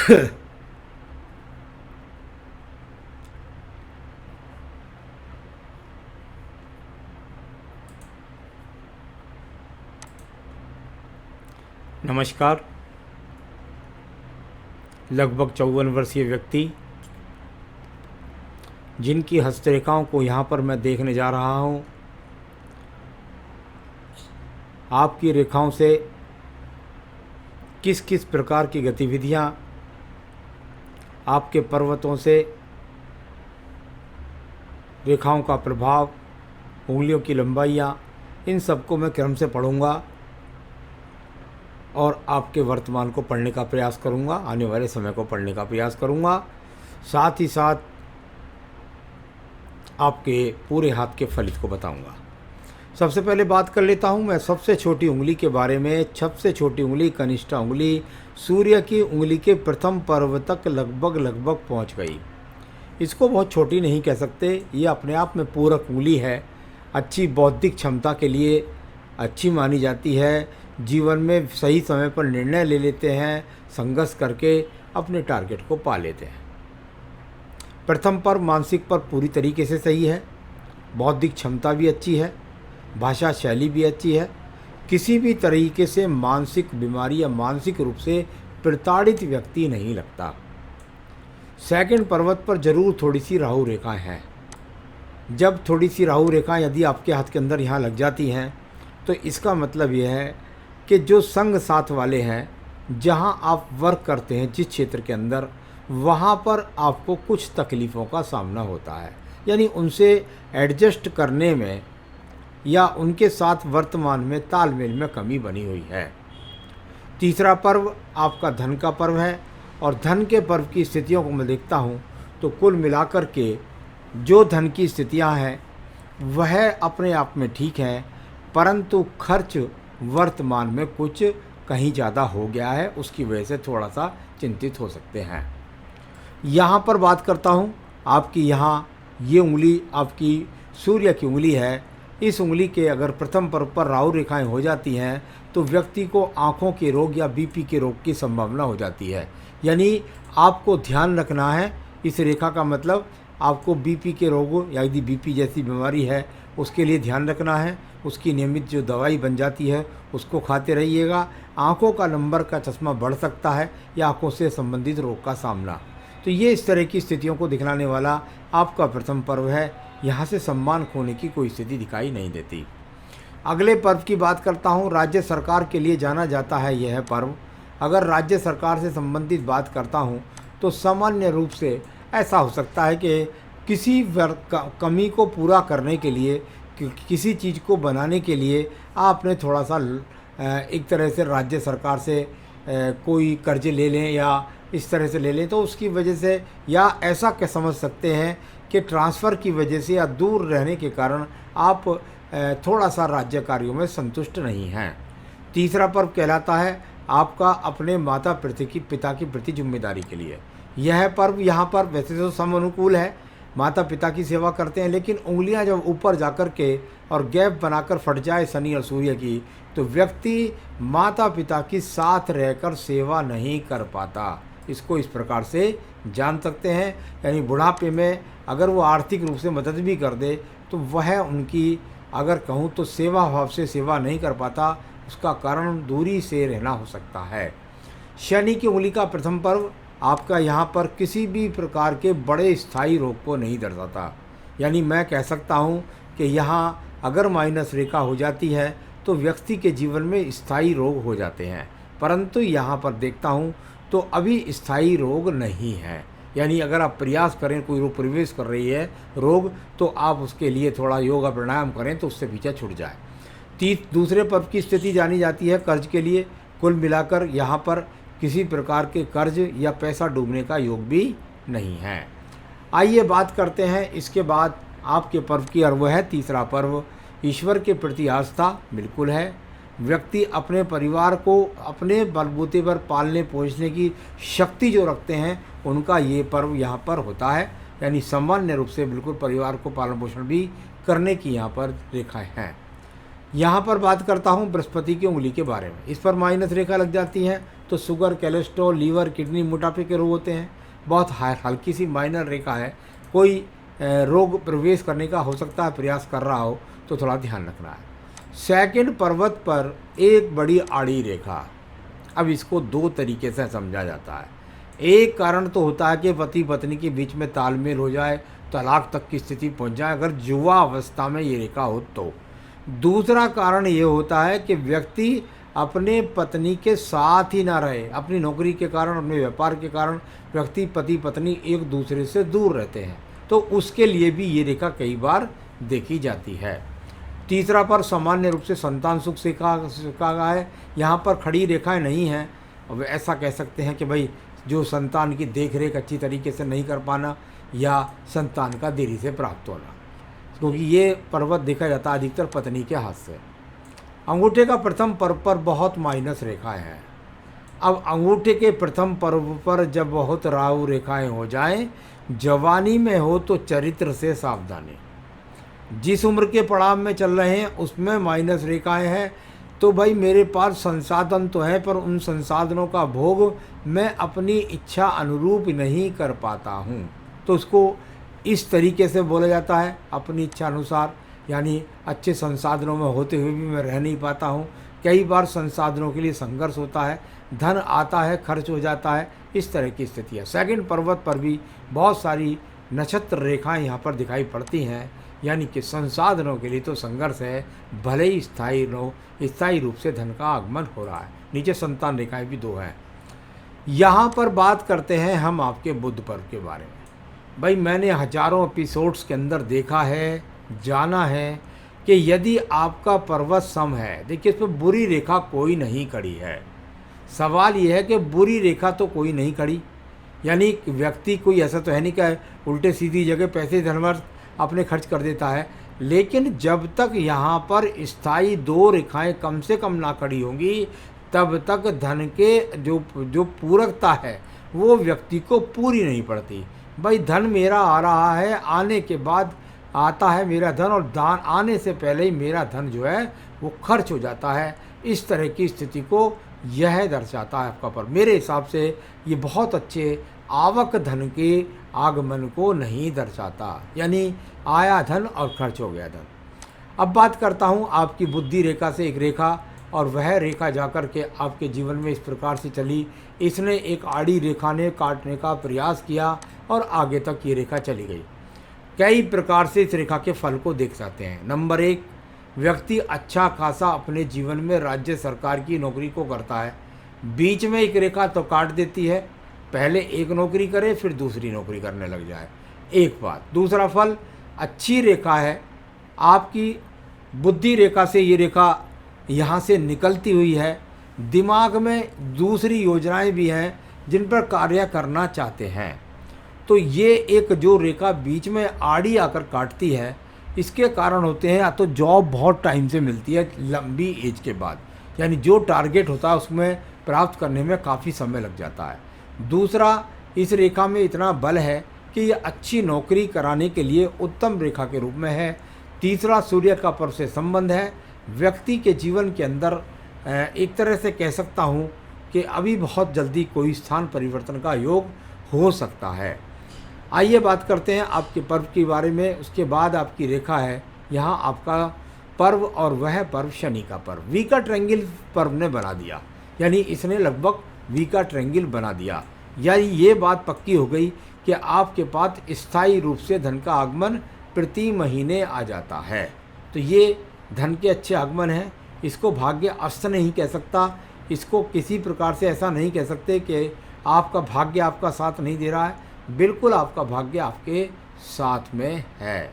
नमस्कार। लगभग 54 वर्षीय व्यक्ति जिनकी हस्तरेखाओं को यहाँ पर मैं देखने जा रहा हूँ, आपकी रेखाओं से किस किस प्रकार की गतिविधियाँ, आपके पर्वतों से रेखाओं का प्रभाव, उंगलियों की लंबाइयाँ, इन सबको मैं क्रम से पढ़ूँगा और आपके वर्तमान को पढ़ने का प्रयास करूँगा, आने वाले समय को पढ़ने का प्रयास करूँगा। साथ ही साथ आपके पूरे हाथ के फलित को बताऊँगा। सबसे पहले बात कर लेता हूँ मैं सबसे छोटी उंगली के बारे में। सबसे छोटी उंगली कनिष्ठा उंगली सूर्य की उंगली के प्रथम पर्व तक लगभग पहुँच गई। इसको बहुत छोटी नहीं कह सकते, ये अपने आप में पूरक उंगली है। अच्छी बौद्धिक क्षमता के लिए अच्छी मानी जाती है। जीवन में सही समय पर निर्णय ले लेते हैं, संघर्ष करके अपने टारगेट को पा लेते हैं। प्रथम पर्व मानसिक पर पूरी तरीके से सही है। बौद्धिक क्षमता भी अच्छी है, भाषा शैली भी अच्छी है। किसी भी तरीके से मानसिक बीमारी या मानसिक रूप से प्रताड़ित व्यक्ति नहीं लगता। सेकंड पर्वत पर जरूर थोड़ी सी राहु रेखाएं हैं। जब थोड़ी सी राहु रेखाएं यदि आपके हाथ के अंदर यहाँ लग जाती हैं तो इसका मतलब यह है कि जो संग साथ वाले हैं, जहाँ आप वर्क करते हैं, जिस क्षेत्र के अंदर, वहाँ पर आपको कुछ तकलीफ़ों का सामना होता है। यानी उनसे एडजस्ट करने में या उनके साथ वर्तमान में तालमेल में कमी बनी हुई है। तीसरा पर्व आपका धन का पर्व है और धन के पर्व की स्थितियों को मैं देखता हूँ तो कुल मिलाकर के जो धन की स्थितियाँ हैं वह अपने आप में ठीक हैं, परंतु खर्च वर्तमान में कुछ कहीं ज़्यादा हो गया है, उसकी वजह से थोड़ा सा चिंतित हो सकते हैं। यहाँ पर बात करता हूँ, आपकी यहाँ ये उंगली आपकी सूर्य की उंगली है। इस उंगली के अगर प्रथम पर्व पर राहु रेखाएं हो जाती हैं तो व्यक्ति को आँखों के रोग या बीपी के रोग की संभावना हो जाती है। यानी आपको ध्यान रखना है। इस रेखा का मतलब आपको बीपी के रोग या यदि बीपी जैसी बीमारी है उसके लिए ध्यान रखना है। उसकी नियमित जो दवाई बन जाती है उसको खाते रहिएगा। आँखों का नंबर का चश्मा बढ़ सकता है या आँखों से संबंधित रोग का सामना, तो ये इस तरह की स्थितियों को दिखलाने वाला आपका प्रथम पर्व है। यहाँ से सम्मान खोने की कोई स्थिति दिखाई नहीं देती। अगले पर्व की बात करता हूँ। राज्य सरकार के लिए जाना जाता है यह पर्व। अगर राज्य सरकार से संबंधित बात करता हूँ तो सामान्य रूप से ऐसा हो सकता है कि किसी कमी को पूरा करने के लिए, किसी चीज़ को बनाने के लिए आपने थोड़ा सा एक तरह से राज्य सरकार से कोई कर्ज ले लें या इस तरह से ले लें, तो उसकी वजह से या ऐसा क्या समझ सकते हैं कि ट्रांसफ़र की वजह से या दूर रहने के कारण आप थोड़ा सा राज्य कार्यों में संतुष्ट नहीं हैं। तीसरा पर्व कहलाता है आपका अपने माता पिता की प्रति जिम्मेदारी के लिए। यह पर्व यहाँ पर वैसे तो सम अनुकूल है, माता पिता की सेवा करते हैं, लेकिन उंगलियां जब ऊपर जाकर के और गैप बनाकर फट जाए शनि और सूर्य की, तो व्यक्ति माता पिता की साथ रहकर सेवा नहीं कर पाता। इसको इस प्रकार से जान सकते हैं। यानी बुढ़ापे में अगर वो आर्थिक रूप से मदद भी कर दे तो वह उनकी, अगर कहूँ तो सेवा भाव से सेवा नहीं कर पाता, उसका कारण दूरी से रहना हो सकता है। शनि की उंगली का प्रथम पर्व आपका यहाँ पर किसी भी प्रकार के बड़े स्थायी रोग को नहीं दर्शाता। यानी मैं कह सकता हूँ कि यहाँ अगर माइनस रेखा हो जाती है तो व्यक्ति के जीवन में स्थायी रोग हो जाते हैं, परंतु यहाँ पर देखता हूँ तो अभी स्थायी रोग नहीं है। यानी अगर आप प्रयास करें, कोई रोग प्रवेश कर रही है रोग, तो आप उसके लिए थोड़ा योगा प्राणायाम करें तो उससे पीछे छूट जाए। दूसरे पर्व की स्थिति जानी जाती है कर्ज के लिए। कुल मिलाकर यहाँ पर किसी प्रकार के कर्ज या पैसा डूबने का योग भी नहीं है। आइए बात करते हैं इसके बाद आपके पर्व की, और वह है तीसरा पर्व। ईश्वर के प्रति आस्था बिल्कुल है। व्यक्ति अपने परिवार को अपने बलबूते पर पालने पोषने की शक्ति जो रखते हैं उनका ये पर्व यहाँ पर होता है। यानी सामान्य रूप से बिल्कुल परिवार को पालन पोषण भी करने की यहाँ पर रेखाएं हैं। यहाँ पर बात करता हूँ बृहस्पति की उंगली के बारे में। इस पर माइनस रेखा लग जाती है तो शुगर, कोलेस्ट्रॉल, लीवर, किडनी, मोटापे के रोग होते हैं। बहुत हल्की सी माइनर रेखा है, कोई रोग प्रवेश करने का हो सकता है, प्रयास कर रहा हो तो थोड़ा ध्यान रखना है। सेकंड पर्वत पर एक बड़ी आड़ी रेखा। अब इसको दो तरीके से समझा जाता है। एक कारण तो होता है कि पति पत्नी के बीच में तालमेल हो जाए, तलाक तक की स्थिति पहुंच जाए अगर युवा अवस्था में ये रेखा हो तो। दूसरा कारण ये होता है कि व्यक्ति अपने पत्नी के साथ ही ना रहे, अपनी नौकरी के कारण, अपने व्यापार के कारण व्यक्ति पति पत्नी एक दूसरे से दूर रहते हैं, तो उसके लिए भी ये रेखा कई बार देखी जाती है। तीसरा पर सामान्य रूप से संतान सुख से कहा है, यहाँ पर खड़ी रेखाएं नहीं हैं। अब ऐसा कह सकते हैं कि भाई जो संतान की देखरेख अच्छी तरीके से नहीं कर पाना या संतान का देरी से प्राप्त होना, क्योंकि ये पर्वत देखा जाता है अधिकतर पत्नी के हाथ से। अंगूठे का प्रथम पर्व पर बहुत माइनस रेखाएं हैं। अब अंगूठे के प्रथम पर्व पर जब बहुत राहु रेखाएं हो जाएं, जवानी में हो तो चरित्र से सावधानी। जिस उम्र के पड़ाव में चल रहे हैं उसमें माइनस रेखाएं हैं, तो भाई मेरे पास संसाधन तो है पर उन संसाधनों का भोग मैं अपनी इच्छा अनुरूप नहीं कर पाता हूँ, तो उसको इस तरीके से बोला जाता है अपनी इच्छा अनुसार, यानी अच्छे संसाधनों में होते हुए भी मैं रह नहीं पाता हूँ। कई बार संसाधनों के लिए संघर्ष होता है, धन आता है खर्च हो जाता है, इस तरह की स्थिति है। सेकंड पर्वत पर भी बहुत सारी नक्षत्र रेखाएं यहाँ पर दिखाई पड़ती हैं, यानी कि संसाधनों के लिए तो संघर्ष है, भले ही स्थायी रूप से धन का आगमन हो रहा है। नीचे संतान रेखाएं भी दो हैं। यहाँ पर बात करते हैं हम आपके बुध पर्व के बारे में। भाई मैंने हजारों एपिसोड्स के अंदर देखा है, जाना है कि यदि आपका पर्वत सम है, देखिए इसमें बुरी रेखा कोई नहीं खड़ी है। सवाल यह है कि बुरी रेखा तो कोई नहीं खड़ी, यानी व्यक्ति कोई ऐसा तो है नहीं कि उल्टे सीधी जगह पैसे धनवर्थ अपने खर्च कर देता है, लेकिन जब तक यहाँ पर स्थायी दो रेखाएं कम से कम ना खड़ी होंगी तब तक धन के जो पूरकता है वो व्यक्ति को पूरी नहीं पड़ती। भाई धन मेरा आ रहा है, आने के बाद आता है मेरा धन, और दान आने से पहले ही मेरा धन जो है वो खर्च हो जाता है। इस तरह की स्थिति को यह दर्शाता है आपका पर्व। मेरे हिसाब से ये बहुत अच्छे आवक धन के आगमन को नहीं दर्शाता, यानी आया धन और खर्च हो गया धन। अब बात करता हूँ आपकी बुद्धि रेखा से एक रेखा, और वह रेखा जाकर के आपके जीवन में इस प्रकार से चली, इसने एक आड़ी रेखा ने काटने का प्रयास किया और आगे तक ये रेखा चली गई। कई प्रकार से इस रेखा के फल को देख सकते हैं। नंबर 1, व्यक्ति अच्छा खासा अपने जीवन में राज्य सरकार की नौकरी को करता है, बीच में एक रेखा तो काट देती है, पहले एक नौकरी करे फिर दूसरी नौकरी करने लग जाए, एक बात। दूसरा फल, अच्छी रेखा है आपकी बुद्धि रेखा से, ये रेखा यहाँ से निकलती हुई है, दिमाग में दूसरी योजनाएं भी हैं जिन पर कार्य करना चाहते हैं। तो ये एक जो रेखा बीच में आड़ी आकर काटती है, इसके कारण होते हैं या तो जॉब बहुत टाइम से मिलती है लंबी एज के बाद, यानी जो टारगेट होता है उसमें प्राप्त करने में काफ़ी समय लग जाता है। दूसरा, इस रेखा में इतना बल है कि ये अच्छी नौकरी कराने के लिए उत्तम रेखा के रूप में है। तीसरा, सूर्य का पर्व से संबंध है। व्यक्ति के जीवन के अंदर एक तरह से कह सकता हूँ कि अभी बहुत जल्दी कोई स्थान परिवर्तन का योग हो सकता है। आइए बात करते हैं आपके पर्व के बारे में। उसके बाद आपकी रेखा है यहाँ आपका पर्व, और वह पर्व शनि का पर्व। वी का ट्रायंगल पर्व ने बना दिया, यानी इसने लगभग वी का ट्रायंगल बना दिया, यानी ये बात पक्की हो गई कि आपके पास स्थायी रूप से धन का आगमन प्रति महीने आ जाता है। तो ये धन के अच्छे आगमन है, इसको भाग्य अस्त नहीं कह सकता, इसको किसी प्रकार से ऐसा नहीं कह सकते कि आपका भाग्य आपका साथ नहीं दे रहा है। बिल्कुल आपका भाग्य आपके साथ में है।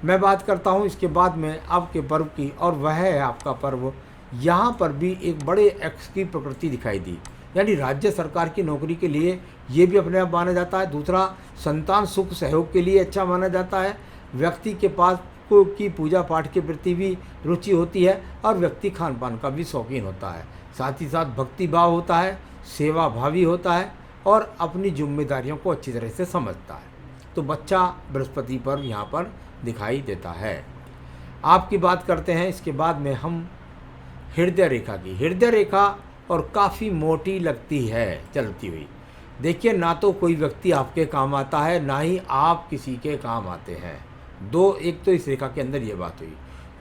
मैं बात करता हूँ इसके बाद में आपके पर्व की, और वह है आपका पर्व। यहाँ पर भी एक बड़े एक्स की प्रकृति दिखाई दी, यानी राज्य सरकार की नौकरी के लिए ये भी अपने आप माना जाता है। दूसरा, संतान सुख सहयोग के लिए अच्छा माना जाता है। व्यक्ति के पास की पूजा पाठ के प्रति भी रुचि होती है, और व्यक्ति खान पान का भी शौकीन होता है। साथ ही साथ भक्ति भाव होता है, सेवा भावी होता है, और अपनी जिम्मेदारियों को अच्छी तरह से समझता है। तो बच्चा बृहस्पति पर्व यहाँ पर दिखाई देता है। आपकी बात करते हैं इसके बाद में हम हृदय रेखा की। हृदय रेखा और काफ़ी मोटी लगती है चलती हुई। देखिए, ना तो कोई व्यक्ति आपके काम आता है, ना ही आप किसी के काम आते हैं। एक तो इस रेखा के अंदर ये बात हुई।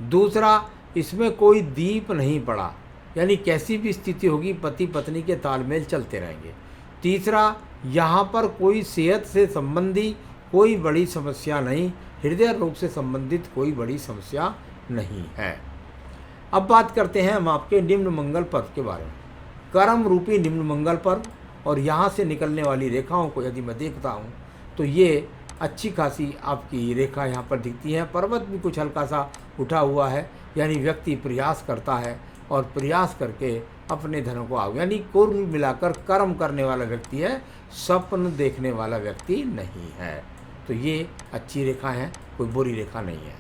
दूसरा, इसमें कोई दीप नहीं पड़ा, यानी कैसी भी स्थिति होगी पति पत्नी के तालमेल चलते रहेंगे। तीसरा, यहाँ पर कोई सेहत से संबंधी कोई बड़ी समस्या नहीं, हृदय रोग से संबंधित कोई बड़ी समस्या नहीं है। अब बात करते हैं हम आपके निम्न मंगल पर्व के बारे में। कर्म रूपी निम्न मंगल पर्व, और यहाँ से निकलने वाली रेखाओं को यदि मैं देखता हूँ तो ये अच्छी खासी आपकी रेखा यहाँ पर दिखती है। पर्वत भी कुछ हल्का सा उठा हुआ है, यानी व्यक्ति प्रयास करता है और प्रयास करके अपने धन को आओ, यानी कुल मिलाकर कर्म करने वाला व्यक्ति है, स्वप्न देखने वाला व्यक्ति नहीं है। तो ये अच्छी रेखा है, कोई बुरी रेखा नहीं है।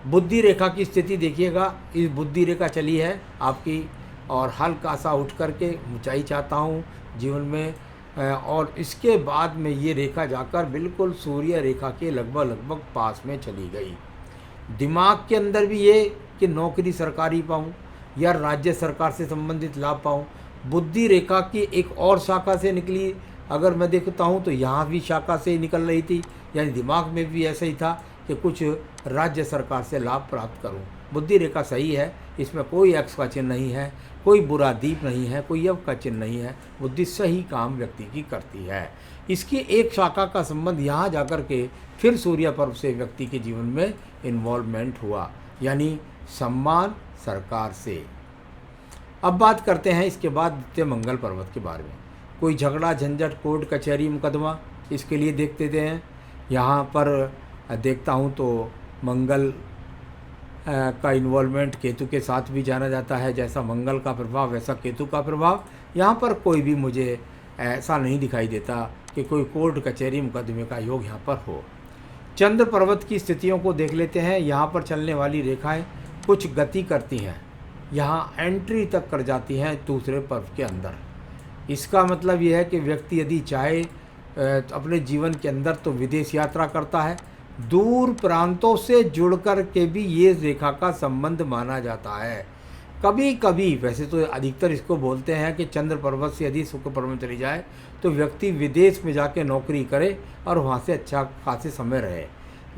बुद्धि रेखा की स्थिति देखिएगा, इस बुद्धि रेखा चली है आपकी, और हल्का सा उठ करके ऊंचाई चाहता हूँ जीवन में, और इसके बाद में ये रेखा जाकर बिल्कुल सूर्य रेखा के लगभग पास में चली गई। दिमाग के अंदर भी ये कि नौकरी सरकारी पाऊँ या राज्य सरकार से संबंधित लाभ पाऊँ। बुद्धि रेखा की एक और शाखा से निकली, अगर मैं देखता हूँ तो यहाँ भी शाखा से निकल रही थी, यानी दिमाग में भी ऐसा ही था कि कुछ राज्य सरकार से लाभ प्राप्त करूं। बुद्धि रेखा सही है, इसमें कोई एक्स का चिन्ह नहीं है, कोई बुरा दीप नहीं है, कोई यव का चिन्ह नहीं है। बुद्धि सही काम व्यक्ति की करती है। इसकी एक शाखा का संबंध यहाँ जाकर के फिर सूर्य पर्व से व्यक्ति के जीवन में इन्वॉल्वमेंट हुआ, यानी सम्मान सरकार से। अब बात करते हैं इसके बाद द्वितीय मंगल पर्वत के बारे में। कोई झगड़ा झंझट कोर्ट कचहरी मुकदमा, इसके लिए देखते हैं। यहाँ पर देखता हूँ तो मंगल का इन्वॉल्वमेंट केतु के साथ भी जाना जाता है। जैसा मंगल का प्रभाव वैसा केतु का प्रभाव। यहाँ पर कोई भी मुझे ऐसा नहीं दिखाई देता कि कोई कोर्ट कचहरी मुकदमे का योग यहाँ पर हो। चंद्र पर्वत की स्थितियों को देख लेते हैं। यहाँ पर चलने वाली रेखाएं कुछ गति करती हैं, यहाँ एंट्री तक कर जाती हैं दूसरे पर्व के अंदर। इसका मतलब यह है कि व्यक्ति यदि चाहे अपने जीवन के अंदर तो विदेश यात्रा करता है, दूर प्रांतों से जुड़कर के भी ये रेखा का संबंध माना जाता है। कभी कभी, वैसे तो अधिकतर इसको बोलते हैं कि चंद्र पर्वत से यदि शुक्र पर्वत में चली जाए तो व्यक्ति विदेश में जाके नौकरी करे और वहाँ से अच्छा खासे समय रहे।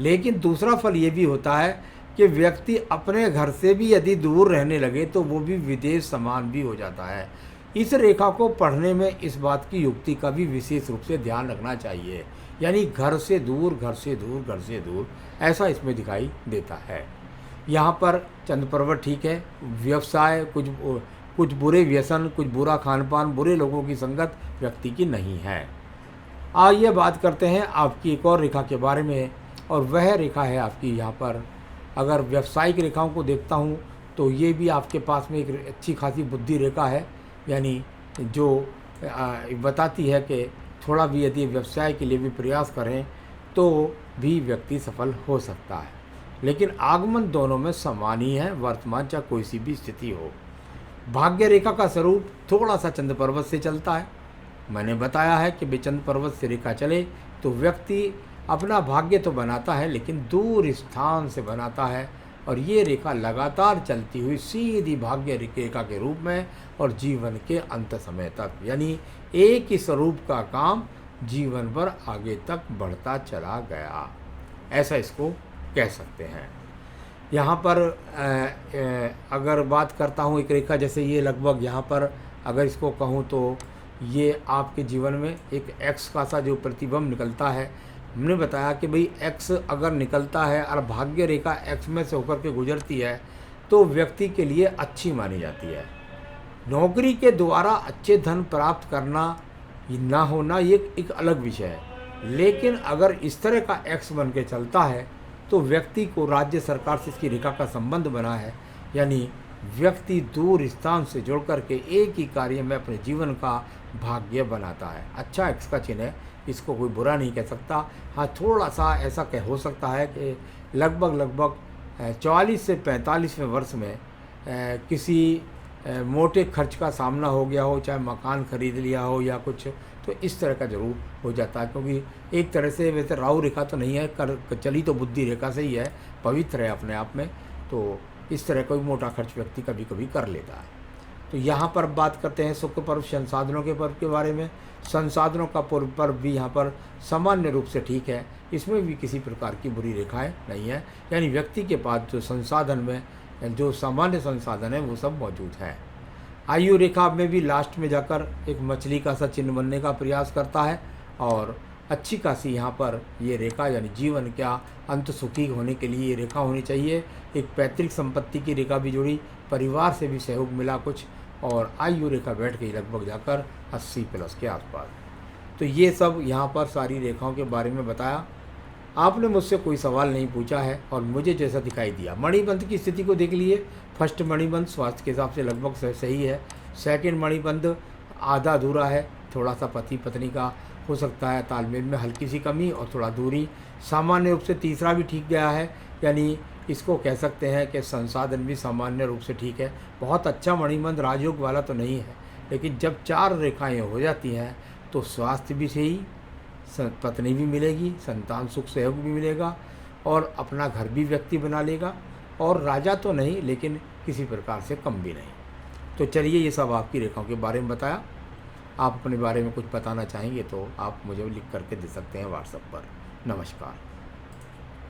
लेकिन दूसरा फल ये भी होता है कि व्यक्ति अपने घर से भी यदि दूर रहने लगे तो वो भी विदेश समान भी हो जाता है। इस रेखा को पढ़ने में इस बात की युक्ति का भी विशेष रूप से ध्यान रखना चाहिए, यानी घर से दूर, घर से दूर, घर से दूर, ऐसा इसमें दिखाई देता है। यहाँ पर चंद्र पर्वत ठीक है। व्यवसाय, कुछ बुरे व्यसन, कुछ बुरा खान पान, बुरे लोगों की संगत व्यक्ति की नहीं है। आइए बात करते हैं आपकी एक और रेखा के बारे में, और वह रेखा है आपकी यहाँ पर, अगर व्यावसायिक रेखाओं को देखता हूँ तो ये भी आपके पास में एक अच्छी खासी बुद्धि रेखा है, यानी जो बताती है कि थोड़ा भी यदि व्यवसाय के लिए भी प्रयास करें तो भी व्यक्ति सफल हो सकता है। लेकिन आगमन दोनों में समान ही है, वर्तमान चाहे कोई सी भी स्थिति हो। भाग्य रेखा का स्वरूप थोड़ा सा चंद्र पर्वत से चलता है। मैंने बताया है कि चंद्र पर्वत से रेखा चले तो व्यक्ति अपना भाग्य तो बनाता है, लेकिन दूर स्थान से बनाता है, और ये रेखा लगातार चलती हुई सीधी भाग्य रेखा के रूप में और जीवन के अंत समय तक, यानी एक ही स्वरूप का काम जीवन भर आगे तक बढ़ता चला गया, ऐसा इसको कह सकते हैं। यहाँ पर अगर बात करता हूँ एक रेखा, जैसे ये लगभग यहाँ पर अगर इसको कहूँ तो ये आपके जीवन में एक एक्स का सा जो प्रतिबिंब निकलता है। हमने बताया कि भाई एक्स अगर निकलता है और भाग्य रेखा एक्स में से होकर के गुजरती है तो व्यक्ति के लिए अच्छी मानी जाती है। नौकरी के द्वारा अच्छे धन प्राप्त करना ना होना ये एक अलग विषय है, लेकिन अगर इस तरह का एक्स बन के चलता है तो व्यक्ति को राज्य सरकार से इसकी रेखा का संबंध बना है, यानी व्यक्ति दूर स्थान से जुड़ करके एक ही कार्य में अपने जीवन का भाग्य बनाता है। अच्छा एक्स का चिन्ह है, इसको कोई बुरा नहीं कह सकता। हाँ, थोड़ा सा ऐसा हो सकता है कि लगभग 44 से 45वें वर्ष में किसी मोटे खर्च का सामना हो गया हो, चाहे मकान खरीद लिया हो या कुछ, तो इस तरह का ज़रूर हो जाता है। क्योंकि एक तरह से वैसे राहु रेखा तो नहीं है, चली तो बुद्धि रेखा से ही है, पवित्र है अपने आप में, तो इस तरह कोई मोटा खर्च व्यक्ति कभी कभी कर लेता है। तो यहाँ पर बात करते हैं सुख पर्व संसाधनों के पर्व के बारे में। संसाधनों का पर्व भी यहाँ पर सामान्य रूप से ठीक है, इसमें भी किसी प्रकार की बुरी रेखाएं नहीं है, यानी व्यक्ति के पास जो संसाधन में जो सामान्य संसाधन है वो सब मौजूद है। आयु रेखा में भी लास्ट में जाकर एक मछली का सा चिन्ह बनने का प्रयास करता है और अच्छी खासी यहाँ पर ये रेखा यानी जीवन क्या अंत सुखी होने के लिए ये रेखा होनी चाहिए। एक पैतृक संपत्ति की रेखा भी जुड़ी, परिवार से भी सहयोग मिला कुछ, और आयु रेखा बैठ गई लगभग जाकर 80+ के आसपास। तो ये सब यहाँ पर सारी रेखाओं के बारे में बताया। आपने मुझसे कोई सवाल नहीं पूछा है और मुझे जैसा दिखाई दिया। मणिबंध की स्थिति को देख लिए। फर्स्ट मणिबंध स्वास्थ्य के हिसाब से लगभग सही है। सेकंड मणिबंध आधा अधूरा है, थोड़ा सा पति पत्नी का हो सकता है तालमेल में हल्की सी कमी और थोड़ा दूरी। सामान्य रूप से तीसरा भी ठीक गया है, यानी इसको कह सकते हैं कि संसाधन भी सामान्य रूप से ठीक है। बहुत अच्छा मणिबंध राजयोग वाला तो नहीं है, लेकिन जब 4 रेखाएं हो जाती हैं तो स्वास्थ्य भी सही, पत्नी भी मिलेगी, संतान सुख सहयोग भी मिलेगा और अपना घर भी व्यक्ति बना लेगा, और राजा तो नहीं लेकिन किसी प्रकार से कम भी नहीं। तो चलिए ये सब आपकी रेखाओं के बारे में बताया। आप अपने बारे में कुछ बताना चाहेंगे तो आप मुझे लिख करके दे सकते हैं व्हाट्सएप पर। नमस्कार।